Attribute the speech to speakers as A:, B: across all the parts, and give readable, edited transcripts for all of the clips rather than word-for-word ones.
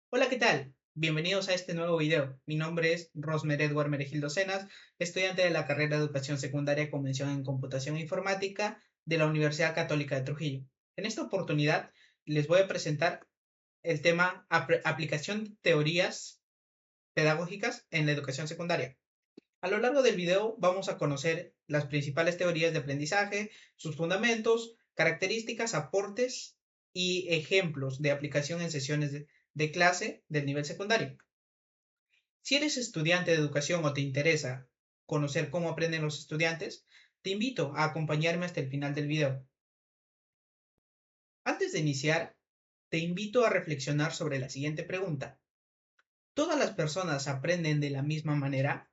A: Hola, ¿qué tal? Bienvenidos a este nuevo video. Mi nombre es Rosmer Edward Meregildo Cenas, estudiante de la carrera de Educación Secundaria con mención en Computación e Informática de la Universidad Católica de Trujillo. En esta oportunidad les voy a presentar el tema aplicación de teorías pedagógicas en la educación secundaria. A lo largo del video vamos a conocer las principales teorías de aprendizaje, sus fundamentos, características, aportes y ejemplos de aplicación en sesiones de clase del nivel secundario. Si eres estudiante de educación o te interesa conocer cómo aprenden los estudiantes, te invito a acompañarme hasta el final del video. Antes de iniciar, te invito a reflexionar sobre la siguiente pregunta. ¿Todas las personas aprenden de la misma manera?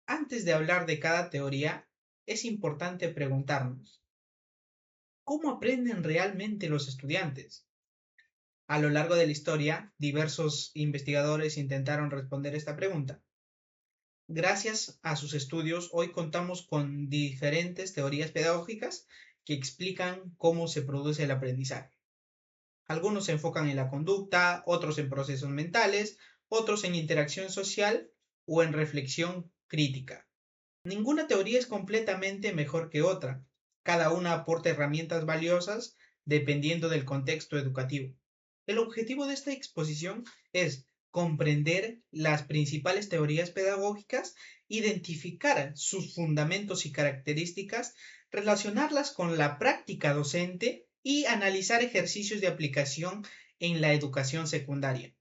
A: Antes de hablar de cada teoría, es importante preguntarnos, ¿cómo aprenden realmente los estudiantes? A lo largo de la historia, diversos investigadores intentaron responder esta pregunta. Gracias a sus estudios, hoy contamos con diferentes teorías pedagógicas que explican cómo se produce el aprendizaje. Algunos se enfocan en la conducta, otros en procesos mentales, otros en interacción social o en reflexión crítica. Ninguna teoría es completamente mejor que otra. Cada una aporta herramientas valiosas dependiendo del contexto educativo. El objetivo de esta exposición es comprender las principales teorías pedagógicas, identificar sus fundamentos y características, relacionarlas con la práctica docente y analizar ejercicios de aplicación en la educación secundaria.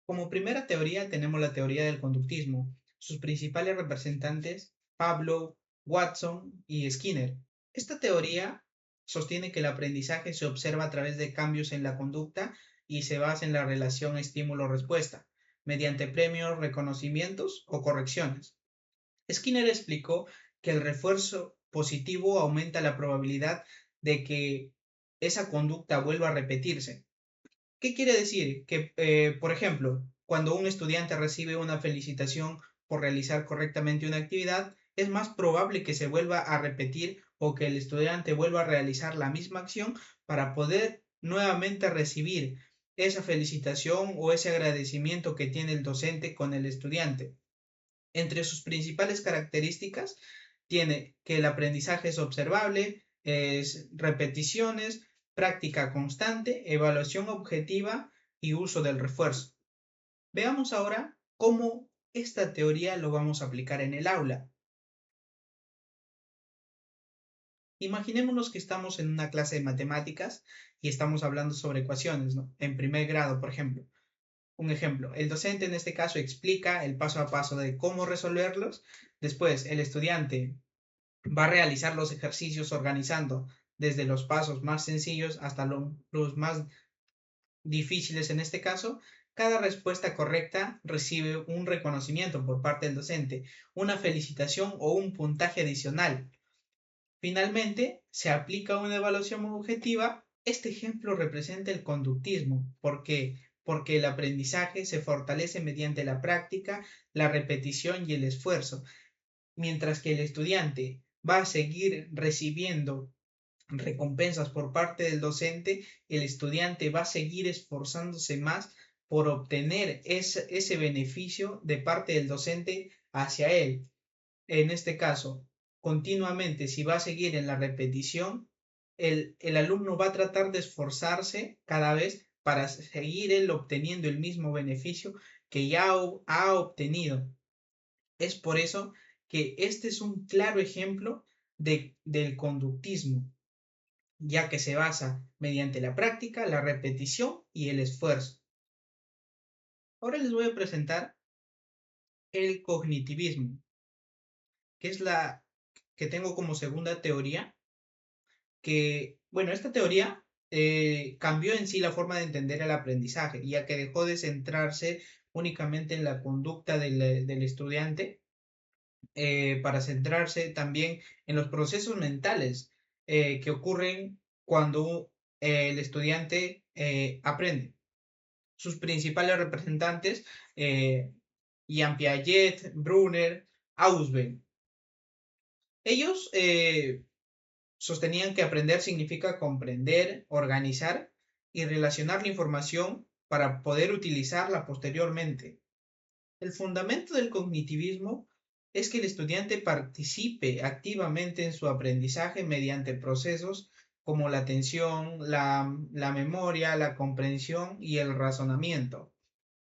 A: Como primera teoría tenemos la teoría del conductismo. Sus principales representantes, Pablo, Watson y Skinner. Esta teoría sostiene que el aprendizaje se observa a través de cambios en la conducta y se basa en la relación estímulo-respuesta, mediante premios, reconocimientos o correcciones. Skinner explicó que el refuerzo positivo aumenta la probabilidad de que esa conducta vuelva a repetirse. ¿Qué quiere decir? Que, por ejemplo, cuando un estudiante recibe una felicitación por realizar correctamente una actividad, es más probable que se vuelva a repetir o que el estudiante vuelva a realizar la misma acción para poder nuevamente recibir esa felicitación o ese agradecimiento que tiene el docente con el estudiante. Entre sus principales características tiene que el aprendizaje es observable, es repeticiones, práctica constante, evaluación objetiva y uso del refuerzo. Veamos ahora cómo esta teoría lo vamos a aplicar en el aula. Imaginémonos que estamos en una clase de matemáticas y estamos hablando sobre ecuaciones, ¿no? En primer grado, por ejemplo. Un ejemplo, el docente en este caso explica el paso a paso de cómo resolverlos. Después, el estudiante va a realizar los ejercicios organizando desde los pasos más sencillos hasta los más difíciles en este caso. Cada respuesta correcta recibe un reconocimiento por parte del docente, una felicitación o un puntaje adicional. Finalmente, se aplica una evaluación objetiva. Este ejemplo representa el conductismo. ¿Por qué? Porque el aprendizaje se fortalece mediante la práctica, la repetición y el esfuerzo, mientras que el estudiante va a seguir recibiendo recompensas por parte del docente, el estudiante va a seguir esforzándose más por obtener ese beneficio de parte del docente hacia él. En este caso, continuamente, si va a seguir en la repetición, el alumno va a tratar de esforzarse cada vez para seguir él obteniendo el mismo beneficio que ya ha obtenido. Es por eso que este es un claro ejemplo del conductismo, ya que se basa mediante la práctica, la repetición y el esfuerzo. Ahora les voy a presentar el cognitivismo, que es la que tengo como segunda teoría, que, bueno, esta teoría cambió en sí la forma de entender el aprendizaje, ya que dejó de centrarse únicamente en la conducta del estudiante para centrarse también en los procesos mentales que ocurren cuando el estudiante aprende. Sus principales representantes, Jean Piaget, Brunner, Ausubel. Ellos sostenían que aprender significa comprender, organizar y relacionar la información para poder utilizarla posteriormente. El fundamento del cognitivismo es que el estudiante participe activamente en su aprendizaje mediante procesos como la atención, la memoria, la comprensión y el razonamiento.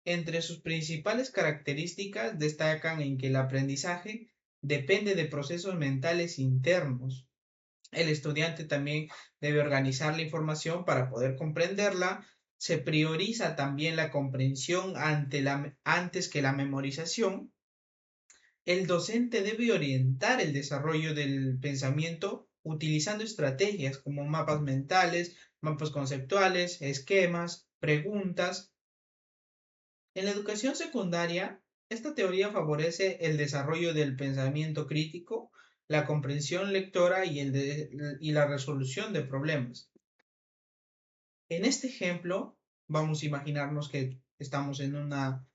A: Entre sus principales características destacan en que el aprendizaje depende de procesos mentales internos. El estudiante también debe organizar la información para poder comprenderla. Se prioriza también la comprensión antes que la memorización. El docente debe orientar el desarrollo del pensamiento utilizando estrategias como mapas mentales, mapas conceptuales, esquemas, preguntas. En la educación secundaria, esta teoría favorece el desarrollo del pensamiento crítico, la comprensión lectora y la resolución de problemas. En este ejemplo, vamos a imaginarnos que estamos en una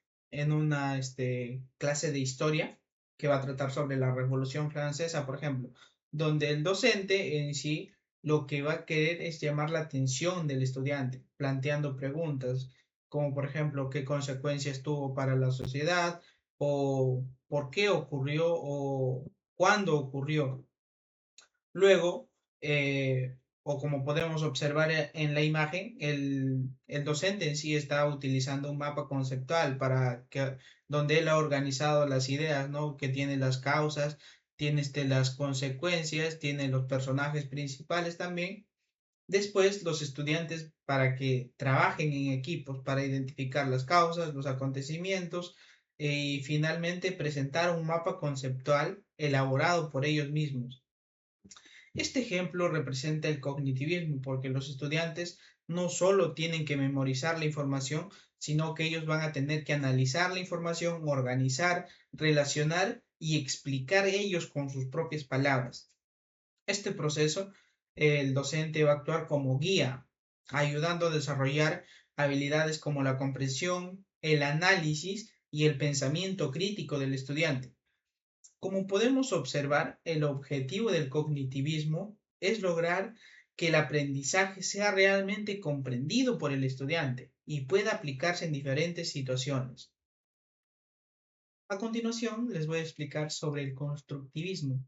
A: clase de historia que va a tratar sobre la Revolución Francesa, por ejemplo, donde el docente en sí lo que va a querer es llamar la atención del estudiante, planteando preguntas, como por ejemplo, qué consecuencias tuvo para la sociedad, o por qué ocurrió, o cuándo ocurrió. Luego, o como podemos observar en la imagen, el docente en sí está utilizando un mapa conceptual donde él ha organizado las ideas, ¿no? Que tiene las causas, tiene las consecuencias, tiene los personajes principales también. Después, los estudiantes para que trabajen en equipos para identificar las causas, los acontecimientos y finalmente presentar un mapa conceptual elaborado por ellos mismos. Este ejemplo representa el cognitivismo porque los estudiantes no solo tienen que memorizar la información, sino que ellos van a tener que analizar la información, organizar, relacionar y explicar ellos con sus propias palabras. Este proceso, el docente va a actuar como guía, ayudando a desarrollar habilidades como la comprensión, el análisis y el pensamiento crítico del estudiante. Como podemos observar, el objetivo del cognitivismo es lograr que el aprendizaje sea realmente comprendido por el estudiante y pueda aplicarse en diferentes situaciones. A continuación, les voy a explicar sobre el constructivismo.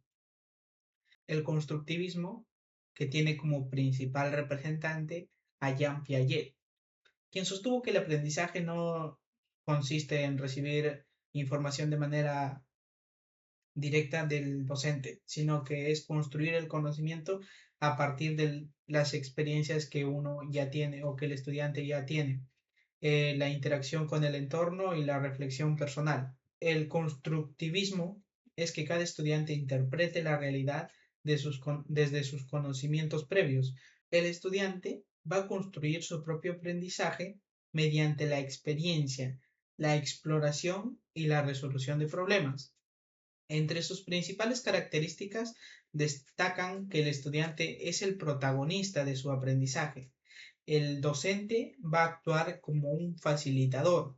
A: El constructivismo, que tiene como principal representante a Jean Piaget, quien sostuvo que el aprendizaje no consiste en recibir información de manera directa del docente, sino que es construir el conocimiento a partir de las experiencias que uno ya tiene o que el estudiante ya tiene, la interacción con el entorno y la reflexión personal. El constructivismo es que cada estudiante interprete la realidad desde sus conocimientos previos. El estudiante va a construir su propio aprendizaje mediante la experiencia, la exploración y la resolución de problemas. Entre sus principales características destacan que el estudiante es el protagonista de su aprendizaje. El docente va a actuar como un facilitador.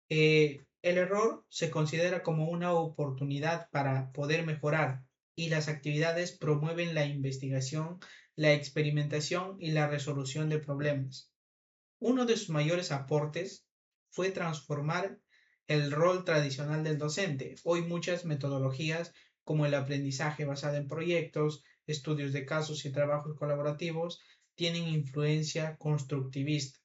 A: El error se considera como una oportunidad para poder mejorar y las actividades promueven la investigación, la experimentación y la resolución de problemas. Uno de sus mayores aportes fue transformar el rol tradicional del docente. Hoy muchas metodologías como el aprendizaje basado en proyectos, estudios de casos y trabajos colaborativos tienen influencia constructivista.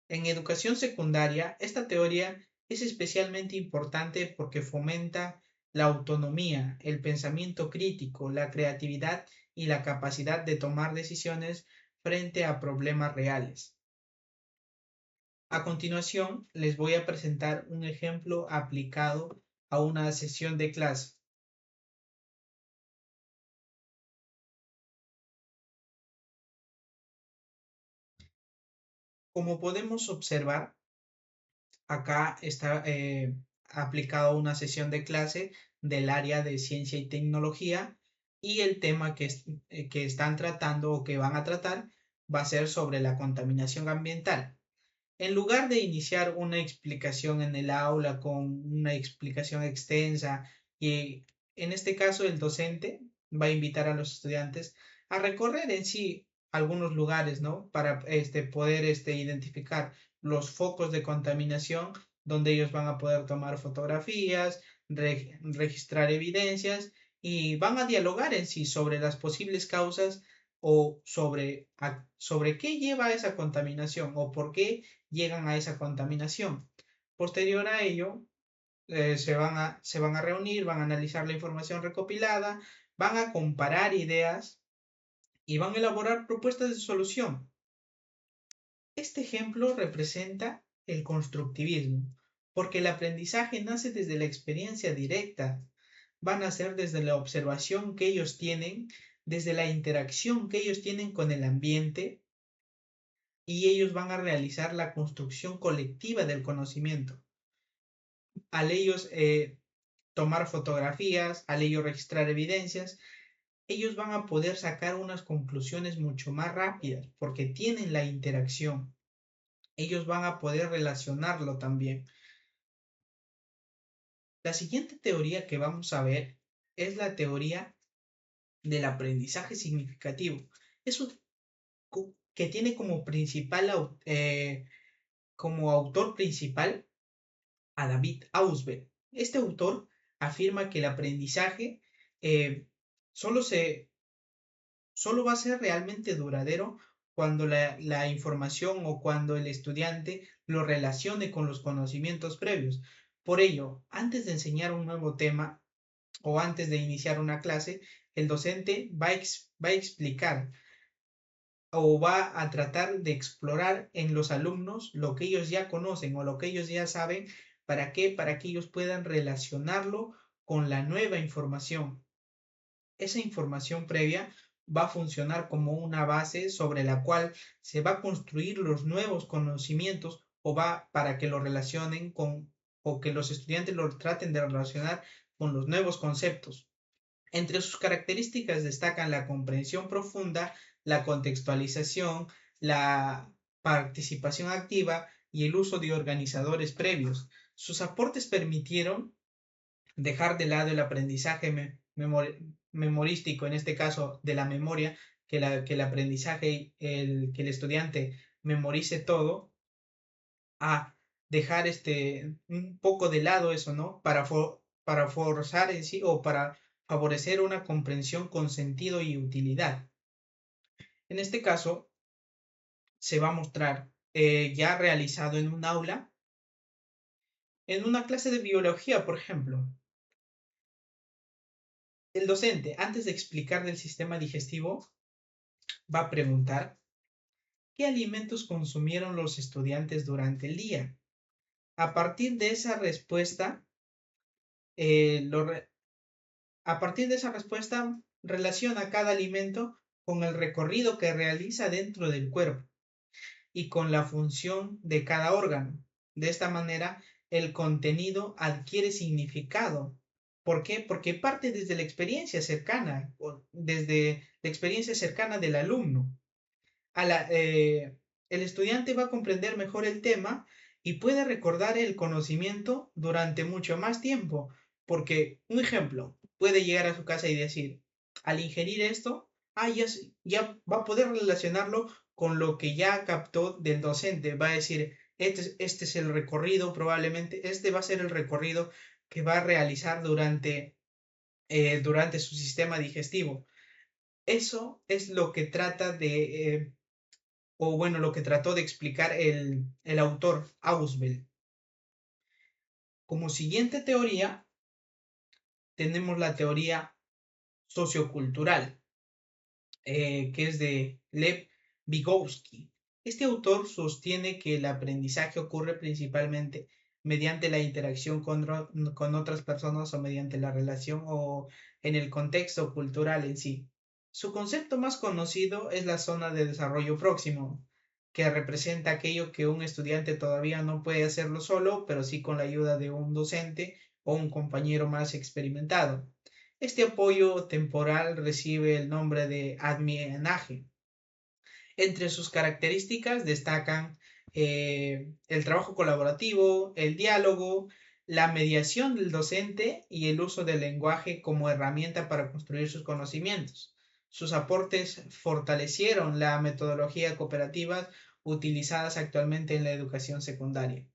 A: En educación secundaria, esta teoría es especialmente importante porque fomenta la autonomía, el pensamiento crítico, la creatividad y la capacidad de tomar decisiones frente a problemas reales. A continuación, les voy a presentar un ejemplo aplicado a una sesión de clase. Como podemos observar, acá está aplicado una sesión de clase del área de ciencia y tecnología y el tema que están tratando o que van a tratar va a ser sobre la contaminación ambiental. En lugar de iniciar una explicación en el aula con una explicación extensa y en este caso el docente va a invitar a los estudiantes a recorrer en sí algunos lugares, ¿no? Para poder identificar los focos de contaminación donde ellos van a poder tomar fotografías, registrar evidencias y van a dialogar en sí sobre las posibles causas o sobre qué lleva a esa contaminación o por qué llegan a esa contaminación. Posterior a ello, se van a reunir, van a analizar la información recopilada, van a comparar ideas y van a elaborar propuestas de solución. Este ejemplo representa el constructivismo, porque el aprendizaje nace desde la experiencia directa, van a ser desde la observación que ellos tienen, desde la interacción que ellos tienen con el ambiente, y ellos van a realizar la construcción colectiva del conocimiento. Al ellos tomar fotografías, al ellos registrar evidencias, ellos van a poder sacar unas conclusiones mucho más rápidas porque tienen la interacción. Ellos van a poder relacionarlo también. La siguiente teoría que vamos a ver es la teoría del aprendizaje significativo. Es un, que tiene como autor principal a David Ausubel. Este autor afirma que el aprendizaje eh, solo, solo va a ser realmente duradero cuando la información o cuando el estudiante lo relacione con los conocimientos previos. Por ello, antes de enseñar un nuevo tema o antes de iniciar una clase, el docente va a explicar o va a tratar de explorar en los alumnos lo que ellos ya conocen o lo que ellos ya saben. ¿Para qué? Para que ellos puedan relacionarlo con la nueva información. Esa información previa va a funcionar como una base sobre la cual se va a construir los nuevos conocimientos o va para que lo relacionen con o que los estudiantes lo traten de relacionar con los nuevos conceptos. Entre sus características destacan la comprensión profunda, la contextualización, la participación activa y el uso de organizadores previos. Sus aportes permitieron dejar de lado el aprendizaje memorístico, en este caso de la memoria, que el aprendizaje, que el estudiante memorice todo, a dejar un poco de lado eso, ¿no? Para forzar en sí o para favorecer una comprensión con sentido y utilidad. En este caso, se va a mostrar ya realizado en un aula, en una clase de biología, por ejemplo. El docente, antes de explicar del sistema digestivo, va a preguntar qué alimentos consumieron los estudiantes durante el día. A partir de esa respuesta, eh, a partir de esa respuesta relaciona cada alimento con el recorrido que realiza dentro del cuerpo y con la función de cada órgano. De esta manera, el contenido adquiere significado. ¿Por qué? Porque parte desde la experiencia cercana, desde la experiencia cercana del alumno. El estudiante va a comprender mejor el tema y puede recordar el conocimiento durante mucho más tiempo, porque, un ejemplo, puede llegar a su casa y decir, al ingerir esto, ya va a poder relacionarlo con lo que ya captó del docente. Va a decir, este es el recorrido, probablemente este va a ser el recorrido que va a realizar durante su sistema digestivo. Eso es lo que trata o bueno, lo que trató de explicar el autor Ausubel. Como siguiente teoría, tenemos la teoría sociocultural, que es de Lev Vygotsky. Este autor sostiene que el aprendizaje ocurre principalmente mediante la interacción con otras personas o mediante la relación o en el contexto cultural en sí. Su concepto más conocido es la zona de desarrollo próximo, que representa aquello que un estudiante todavía no puede hacerlo solo, pero sí con la ayuda de un docente o un compañero más experimentado. Este apoyo temporal recibe el nombre de admianaje. Entre sus características destacan el trabajo colaborativo, el diálogo, la mediación del docente y el uso del lenguaje como herramienta para construir sus conocimientos. Sus aportes fortalecieron la metodología cooperativa utilizadas actualmente en la educación secundaria.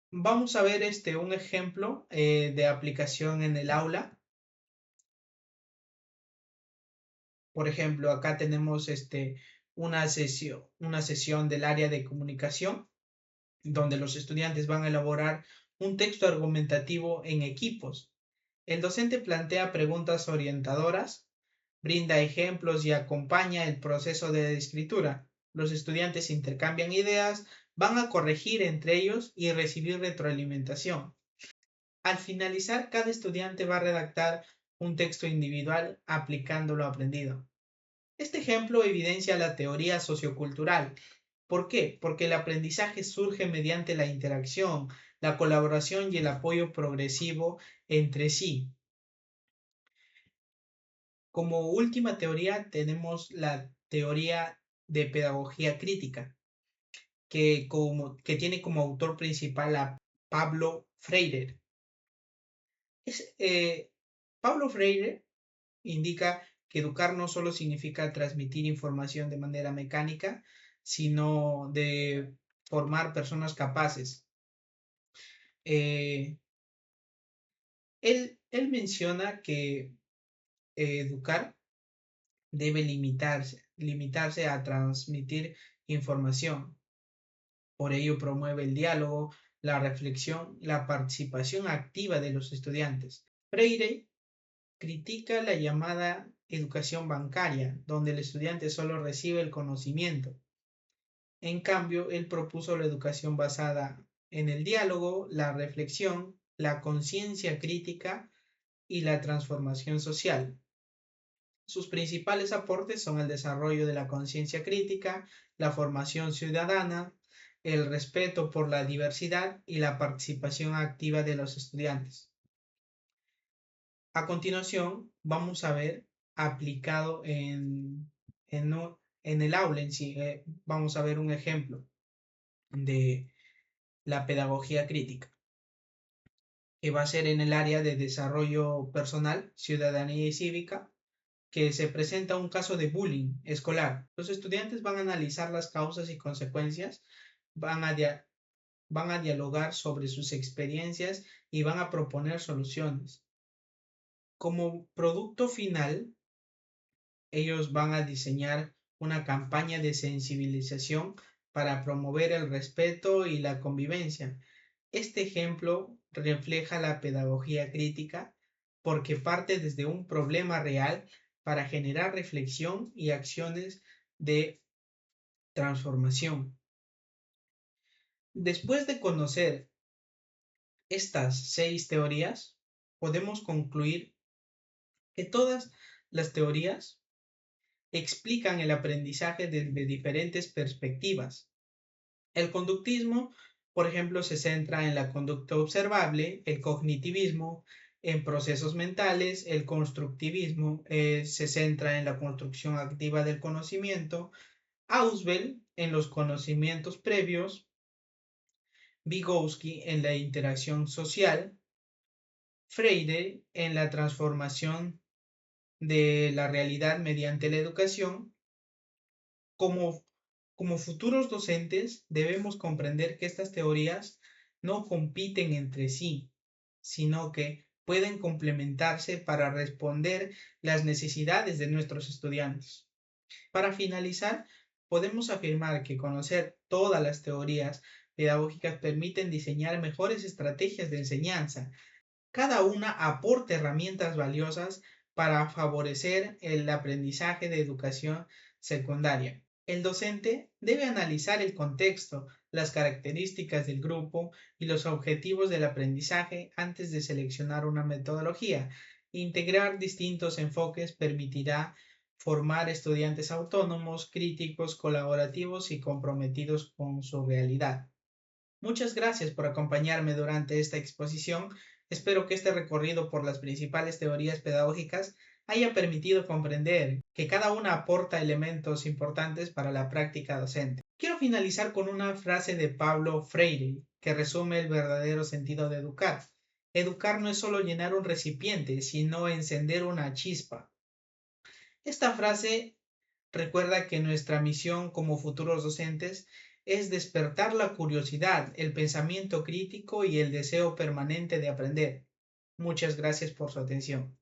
A: Vamos a ver un ejemplo de aplicación en el aula. Por ejemplo, acá tenemos una sesión del área de comunicación, donde los estudiantes van a elaborar un texto argumentativo en equipos. El docente plantea preguntas orientadoras, brinda ejemplos y acompaña el proceso de escritura. Los estudiantes intercambian ideas, van a corregir entre ellos y recibir retroalimentación. Al finalizar, cada estudiante va a redactar un texto individual aplicando lo aprendido. Este ejemplo evidencia la teoría sociocultural. ¿Por qué? Porque el aprendizaje surge mediante la interacción, la colaboración y el apoyo progresivo entre sí. Como última teoría tenemos la teoría de pedagogía crítica, que tiene como autor principal a Pablo Freire. Pablo Freire indica que educar no solo significa transmitir información de manera mecánica, sino de formar personas capaces. Él menciona que educar debe limitarse a transmitir información. Por ello promueve el diálogo, la reflexión, la participación activa de los estudiantes. Freire critica la llamada educación bancaria, donde el estudiante solo recibe el conocimiento. En cambio, él propuso la educación basada en el diálogo, la reflexión, la conciencia crítica y la transformación social. Sus principales aportes son el desarrollo de la conciencia crítica, la formación ciudadana, el respeto por la diversidad y la participación activa de los estudiantes. A continuación, vamos a ver aplicado en el aula en sí. Vamos a ver un ejemplo de la pedagogía crítica, que va a ser en el área de desarrollo personal, ciudadanía y cívica, que se presenta un caso de bullying escolar. Los estudiantes van a analizar las causas y consecuencias, van a dialogar sobre sus experiencias y van a proponer soluciones. Como producto final, ellos van a diseñar una campaña de sensibilización para promover el respeto y la convivencia. Este ejemplo refleja la pedagogía crítica porque parte desde un problema real para generar reflexión y acciones de transformación. Después de conocer estas 6 teorías, podemos concluir que todas las teorías explican el aprendizaje desde diferentes perspectivas. El conductismo, por ejemplo, se centra en la conducta observable, el cognitivismo en procesos mentales, el constructivismo se centra en la construcción activa del conocimiento, Ausubel en los conocimientos previos, Vygotsky en la interacción social, Freire en la transformación de la realidad mediante la educación. Como futuros docentes debemos comprender que estas teorías no compiten entre sí, sino que pueden complementarse para responder las necesidades de nuestros estudiantes. Para finalizar, podemos afirmar que conocer todas las teorías pedagógicas permiten diseñar mejores estrategias de enseñanza. Cada una aporta herramientas valiosas para favorecer el aprendizaje de educación secundaria. El docente debe analizar el contexto, las características del grupo y los objetivos del aprendizaje antes de seleccionar una metodología. Integrar distintos enfoques permitirá formar estudiantes autónomos, críticos, colaborativos y comprometidos con su realidad. Muchas gracias por acompañarme durante esta exposición. Espero que este recorrido por las principales teorías pedagógicas haya permitido comprender que cada una aporta elementos importantes para la práctica docente. Quiero finalizar con una frase de Pablo Freire que resume el verdadero sentido de educar. Educar no es solo llenar un recipiente, sino encender una chispa. Esta frase recuerda que nuestra misión como futuros docentes es despertar la curiosidad, el pensamiento crítico y el deseo permanente de aprender. Muchas gracias por su atención.